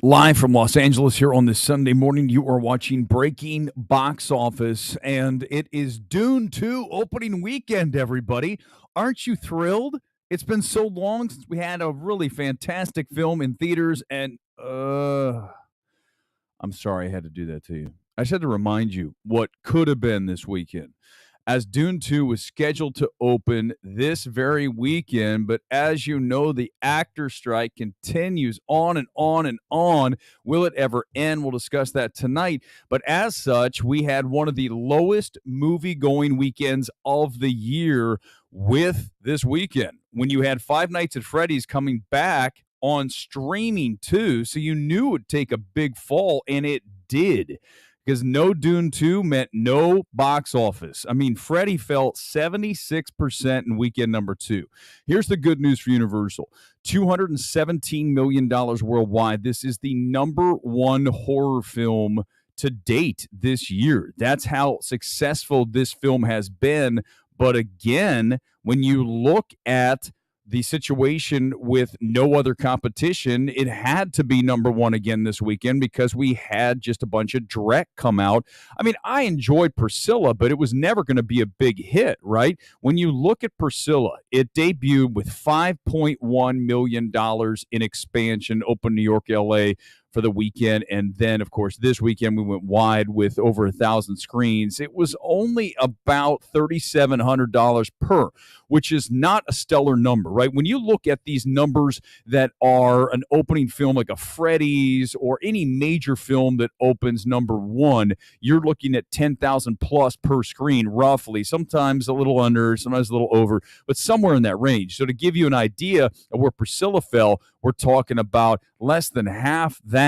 Live from Los Angeles here on this Sunday morning, you are watching Breaking Box Office, and it is Dune 2 opening weekend, everybody. Aren't you thrilled? It's been so long since we had a really fantastic film in theaters, and I'm sorry I had to do that to you. I just had to remind you what could have been this weekend, as Dune 2 was scheduled to open this very weekend. But as you know, the actor strike continues on and on and on. Will it ever end? We'll discuss that tonight. But as such, we had one of the lowest movie going weekends of the year with this weekend, when you had Five Nights at Freddy's coming back on streaming too. So you knew it would take a big fall, and it did, because no Dune 2 meant no box office. I mean, Freddy fell 76% in weekend number 2. Here's the good news for Universal: $217 million worldwide. This is the number one horror film to date this year. That's how successful this film has been. But again, when you look at the situation with no other competition, it had to be number one again this weekend, because we had just a bunch of dreck come out. I mean, I enjoyed Priscilla, but it was never going to be a big hit, right? When you look at Priscilla, it debuted with $5.1 million in expansion, open New York, LA for the weekend. And then, of course, this weekend we went wide with over 1,000 screens. It was only about $3,700 per, which is not a stellar number, right? When you look at these numbers that are an opening film like a Freddy's or any major film that opens number one, you're looking at 10,000 plus per screen, roughly, sometimes a little under, sometimes a little over, but somewhere in that range. So to give you an idea of where Priscilla fell, we're talking about less than half that.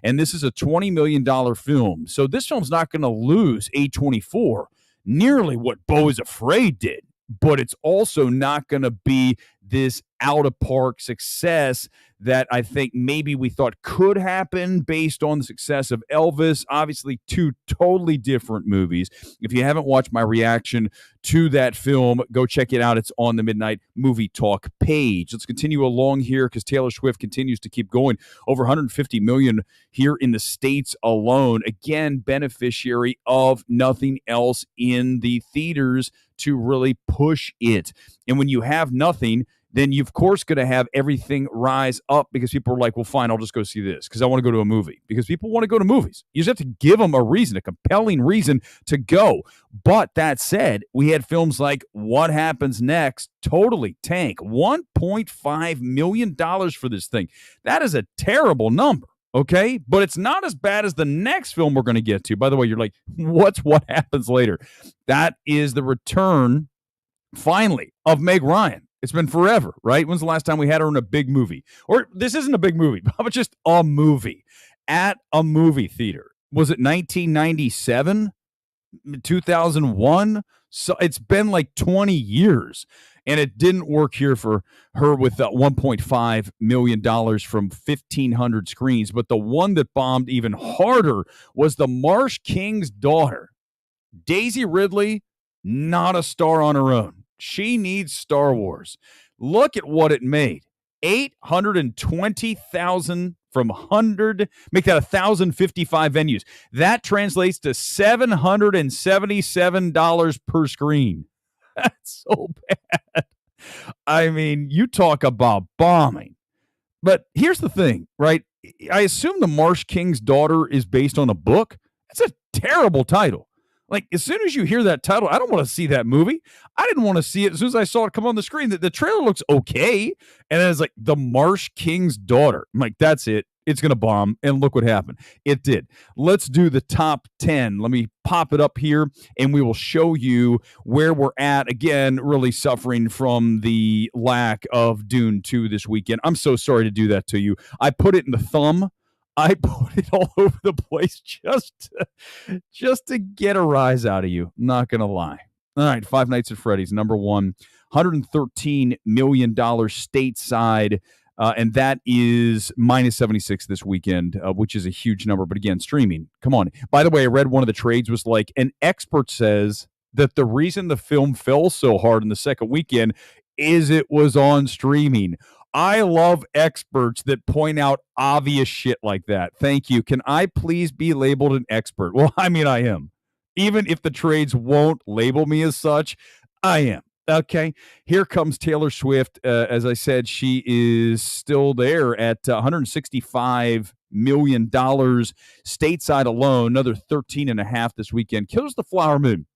And this is a $20 million film. So this film's not going to lose A24 nearly what Beau is Afraid did, but it's also not going to be this out-of-park success that I think maybe we thought could happen based on the success of Elvis. Obviously, two totally different movies. If you haven't watched my reaction to that film, go check it out. It's on the Midnight Movie Talk page. Let's continue along here, because Taylor Swift continues to keep going. Over 150 million here in the States alone. Again, beneficiary of nothing else in the theaters to really push it. And when you have nothing, then you, of course, going to have everything rise up, because people are like, well, fine, I'll just go see this because I want to go to a movie, because people want to go to movies. You just have to give them a reason, a compelling reason to go. But that said, we had films like What Happens Next totally tank. $1.5 million for this thing. That is a terrible number. Okay, but it's not as bad as the next film we're going to get to. By the way, you're like, what's What Happens Later? That is the return, finally, of Meg Ryan. It's been forever, right? When's the last time we had her in a big movie? Or this isn't a big movie, but just a movie at a movie theater. Was it 1997? 2001? So it's been like 20 years. And it didn't work here for her with $1.5 million from 1,500 screens. But the one that bombed even harder was The Marsh King's Daughter. Daisy Ridley, not a star on her own. She needs Star Wars. Look at what it made. 820,000 from 100, make that 1,055 venues. That translates to $777 per screen. That's so bad. I mean, you talk about bombing. But here's the thing, right? I assume The Marsh King's Daughter is based on a book. That's a terrible title. Like, as soon as you hear that title, I don't want to see that movie. I didn't want to see it as soon as I saw it come on the screen. The trailer looks okay. And then it's like, The Marsh King's Daughter. I'm like, that's it. It's going to bomb. And look what happened. It did. Let's do the top 10. Let me pop it up here, and we will show you where we're at. Again, really suffering from the lack of Dune 2 this weekend. I'm so sorry to do that to you. I put it in the thumb. I put it all over the place just to get a rise out of you. Not going to lie. All right, Five Nights at Freddy's, number one, $113 million stateside, and that is minus 76 this weekend, which is a huge number. But again, streaming, come on. By the way, I read one of the trades was like, an expert says that the reason the film fell so hard in the second weekend is it was on streaming. I love experts that point out obvious shit like that. Thank you. Can I please be labeled an expert? Well, I mean, I am. Even if the trades won't label me as such, I am. Okay. Here comes Taylor Swift. As I said, she is still there at $165 million stateside alone. Another 13 and a half this weekend. Killers of the Flower Moon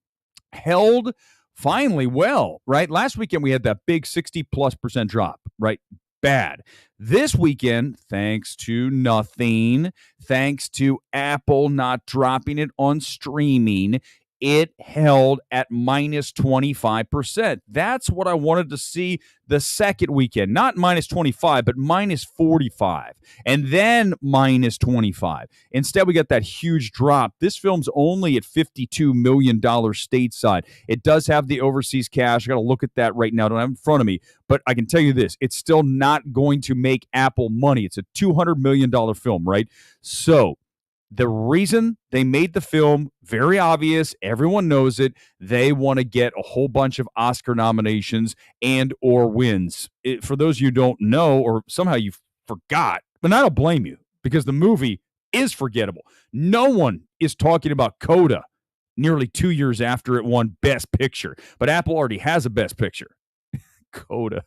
held finally well, right? Last weekend we had that big 60+% drop, right? Bad. This weekend, thanks to nothing, thanks to Apple not dropping it on streaming, it held at minus 25%. That's what I wanted to see the second weekend. Not minus 25, but minus 45. And then minus 25. Instead, we got that huge drop. This film's only at $52 million stateside. It does have the overseas cash. I got to look at that right now. I don't have it in front of me. But I can tell you this. It's still not going to make Apple money. It's a $200 million film, right? So the reason they made the film very obvious, everyone knows it, they want to get a whole bunch of Oscar nominations and or wins. For those of you who don't know, or somehow you forgot, but I don't blame you, because the movie is forgettable. No one is talking about Coda nearly 2 years after it won Best Picture, but Apple already has a Best Picture. Coda.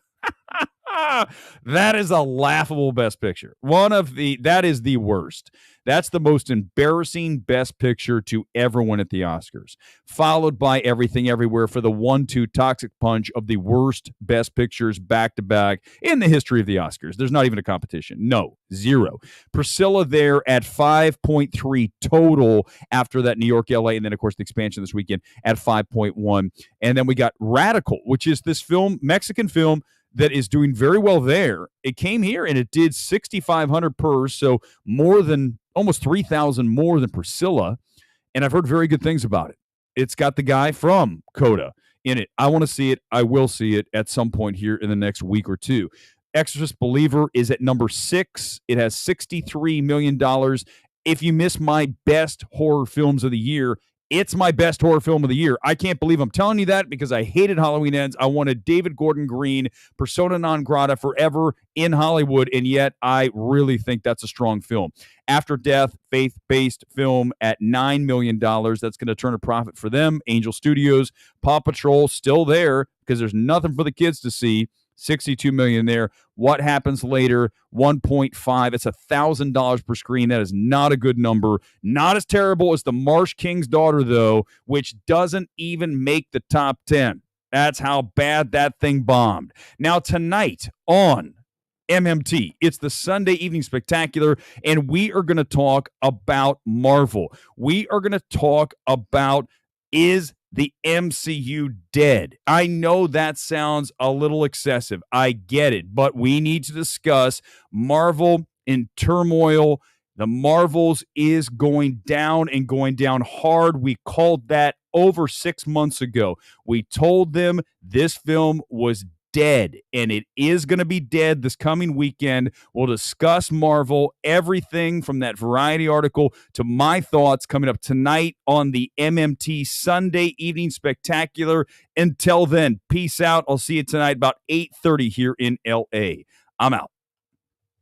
That is a laughable Best Picture. That is the worst. That's the most embarrassing Best Picture to ever win at the Oscars, followed by Everything Everywhere for the 1-2 toxic punch of the worst Best Pictures back-to-back in the history of the Oscars. There's not even a competition. No, zero. Priscilla there at 5.3 total after that New York, LA, and then, of course, the expansion this weekend at 5.1. And then we got Radical, which is this film, Mexican film, that is doing very well there. It came here and it did 6,500 per, so more than almost 3,000 more than Priscilla. And I've heard very good things about it. It's got the guy from Coda in it. I want to see it. I will see it at some point here in the next week or two. Exorcist Believer is at number 6. It has $63 million. If you miss my best horror films of the year, it's my best horror film of the year. I can't believe I'm telling you that, because I hated Halloween Ends. I wanted David Gordon Green, persona non grata forever in Hollywood, and yet I really think that's a strong film. After Death, faith-based film at $9 million. That's going to turn a profit for them. Angel Studios, Paw Patrol still there because there's nothing for the kids to see. $62 million there. What Happens Later, 1.5. It's $1,000 per screen. That is not a good number. Not as terrible as The Marsh King's Daughter, though, which doesn't even make the top 10. That's how bad that thing bombed. Now, tonight on MMT, it's the Sunday Evening Spectacular, and we are going to talk about Marvel. We are going to talk about, is the MCU dead? I know that sounds a little excessive. I get it, but we need to discuss Marvel in turmoil. The Marvels is going down and going down hard. We called that over 6 months ago. We told them this film was dead, and it is going to be dead this coming weekend. We'll discuss Marvel, everything from that Variety article to my thoughts, coming up tonight on the MMT Sunday Evening Spectacular. Until then, peace out. I'll see you tonight about 8:30 here in LA. I'm out.